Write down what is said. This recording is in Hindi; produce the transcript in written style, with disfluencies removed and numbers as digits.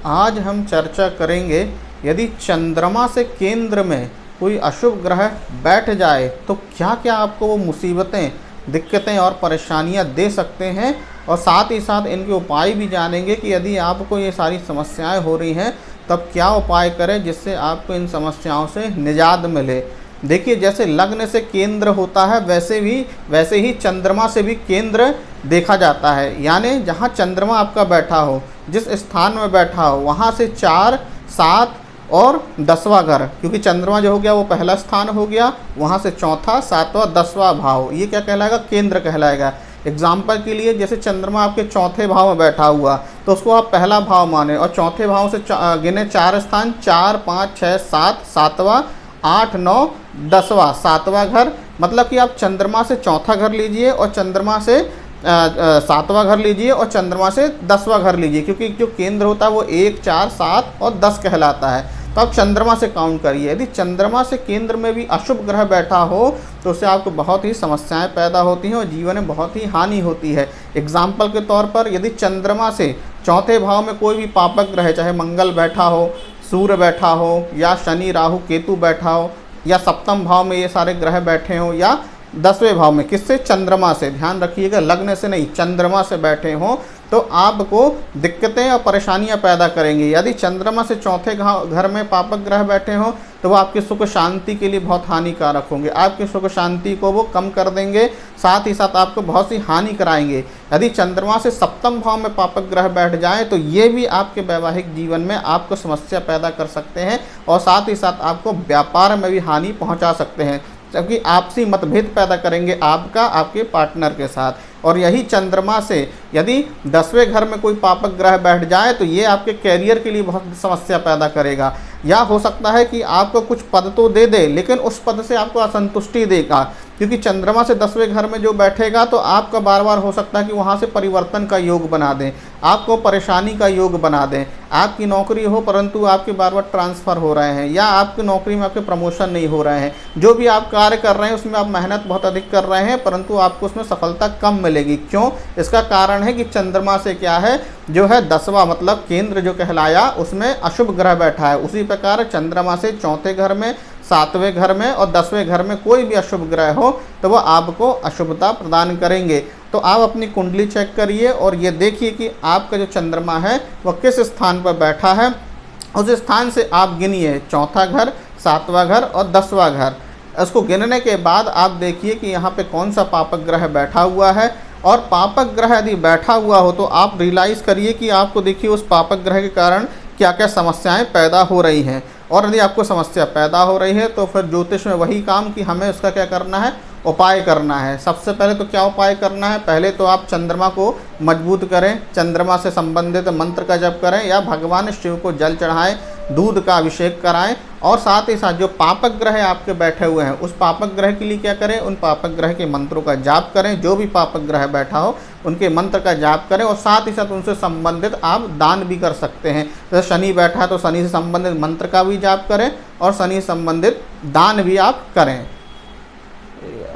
आज हम चर्चा करेंगे यदि चंद्रमा से केंद्र में कोई अशुभ ग्रह बैठ जाए तो क्या क्या आपको वो मुसीबतें, दिक्कतें और परेशानियां दे सकते हैं, और साथ ही साथ इनके उपाय भी जानेंगे कि यदि आपको ये सारी समस्याएं हो रही हैं तब क्या उपाय करें जिससे आपको इन समस्याओं से निजात मिले। देखिए, जैसे लग्न से केंद्र होता है वैसे ही चंद्रमा से भी केंद्र देखा जाता है। यानी जहाँ चंद्रमा आपका बैठा हो, जिस स्थान में बैठा हो, वहाँ से 4, 7 और 10वां घर, क्योंकि चंद्रमा जो हो गया वो पहला स्थान हो गया, वहाँ से चौथा, 7वां, 10वां भाव, ये क्या कहलाएगा? केंद्र कहलाएगा। एग्जाम्पल के लिए जैसे चंद्रमा आपके चौथे भाव में बैठा हुआ तो उसको आप पहला भाव माने, और चौथे भाव से गिने 4 स्थान, 4, 5, 6, 7, 7वां, 8, 9, 10वां, 7वां घर, मतलब कि आप चंद्रमा से चौथा घर लीजिए और चंद्रमा से 7वां घर लीजिए और चंद्रमा से 10वां घर लीजिए, क्योंकि जो केंद्र होता है वो 1, 4, 7 और 10 कहलाता है। तो आप चंद्रमा से काउंट करिए। यदि चंद्रमा से केंद्र में भी अशुभ ग्रह बैठा हो तो उससे आपको बहुत ही समस्याएं पैदा होती हैं और जीवन में बहुत ही हानि होती है। एग्जाम्पल के तौर पर यदि चंद्रमा से चौथे भाव में कोई भी पापक ग्रह, चाहे मंगल बैठा हो, सूर्य बैठा हो, या शनि, राहु, केतु बैठा हो, या सप्तम भाव में ये सारे ग्रह बैठे हों, या 10वें भाव में, किससे? चंद्रमा से। ध्यान रखिएगा, लग्न से नहीं, चंद्रमा से बैठे हों तो आपको दिक्कतें और परेशानियां पैदा करेंगे। यदि चंद्रमा से चौथे घर में पापक ग्रह बैठे हों तो वो आपकी सुख शांति के लिए बहुत हानिकारक होंगे, आपकी सुख शांति को वो कम कर देंगे, साथ ही साथ आपको बहुत सी हानि कराएंगे। यदि चंद्रमा से सप्तम भाव में पापक ग्रह बैठ जाएं तो ये भी आपके वैवाहिक जीवन में आपको समस्या पैदा कर सकते हैं और साथ ही साथ आपको व्यापार में भी हानि पहुँचा सकते हैं, जबकि आपसी मतभेद पैदा करेंगे आपके पार्टनर के साथ। और यही चंद्रमा से यदि 10वें घर में कोई पापक ग्रह बैठ जाए तो ये आपके कैरियर के लिए बहुत समस्या पैदा करेगा। या हो सकता है कि आपको कुछ पद तो दे दे लेकिन उस पद से आपको असंतुष्टि देगा, क्योंकि चंद्रमा से 10वें घर में जो बैठेगा तो आपका बार बार हो सकता है कि वहाँ से परिवर्तन का योग बना दें, आपको परेशानी का योग बना दें। आपकी नौकरी हो परंतु आपके बार बार ट्रांसफ़र हो रहे हैं, या आपकी नौकरी में आपके प्रमोशन नहीं हो रहे हैं। जो भी आप कार्य कर रहे हैं उसमें आप मेहनत बहुत अधिक कर रहे हैं परंतु आपको उसमें सफलता कम मिलेगी। क्यों? इसका कारण है कि चंद्रमा से क्या है, जो है 10वां मतलब केंद्र जो कहलाया उसमें अशुभ ग्रह बैठा है। उसी प्रकार चंद्रमा से चौथे घर में, 7वें घर में और 10वें घर में कोई भी अशुभ ग्रह हो तो वह आपको अशुभता प्रदान करेंगे। तो आप अपनी कुंडली चेक करिए और ये देखिए कि आपका जो चंद्रमा है वह किस स्थान पर बैठा है। उस स्थान से आप गिनिए चौथा घर, 7वां घर और 10वां घर। उसको गिनने के बाद आप देखिए कि यहाँ पे कौन सा पापक ग्रह बैठा हुआ है, और पापक ग्रह यदि बैठा हुआ हो तो आप रियलाइज़ करिए कि आपको देखिए उस पापक ग्रह के कारण क्या क्या समस्याएं पैदा हो रही हैं। और यदि आपको समस्या पैदा हो रही है तो फिर ज्योतिष में वही काम कि हमें उसका क्या करना है, उपाय करना है। सबसे पहले तो क्या उपाय करना है? पहले तो आप चंद्रमा को मजबूत करें, चंद्रमा से संबंधित मंत्र का जप करें या भगवान शिव को जल चढ़ाएं, दूध का अभिषेक कराएं, और साथ ही साथ जो पापक ग्रह आपके बैठे हुए हैं उस पापक ग्रह के लिए क्या करें, उन पापक ग्रह के मंत्रों का जाप करें। जो भी पापक ग्रह बैठा हो उनके मंत्र का जाप करें, और साथ ही साथ उनसे संबंधित आप दान भी कर सकते हैं। जैसे शनि बैठा है तो शनि से संबंधित मंत्र का भी जाप करें और शनि से संबंधित दान भी आप करें।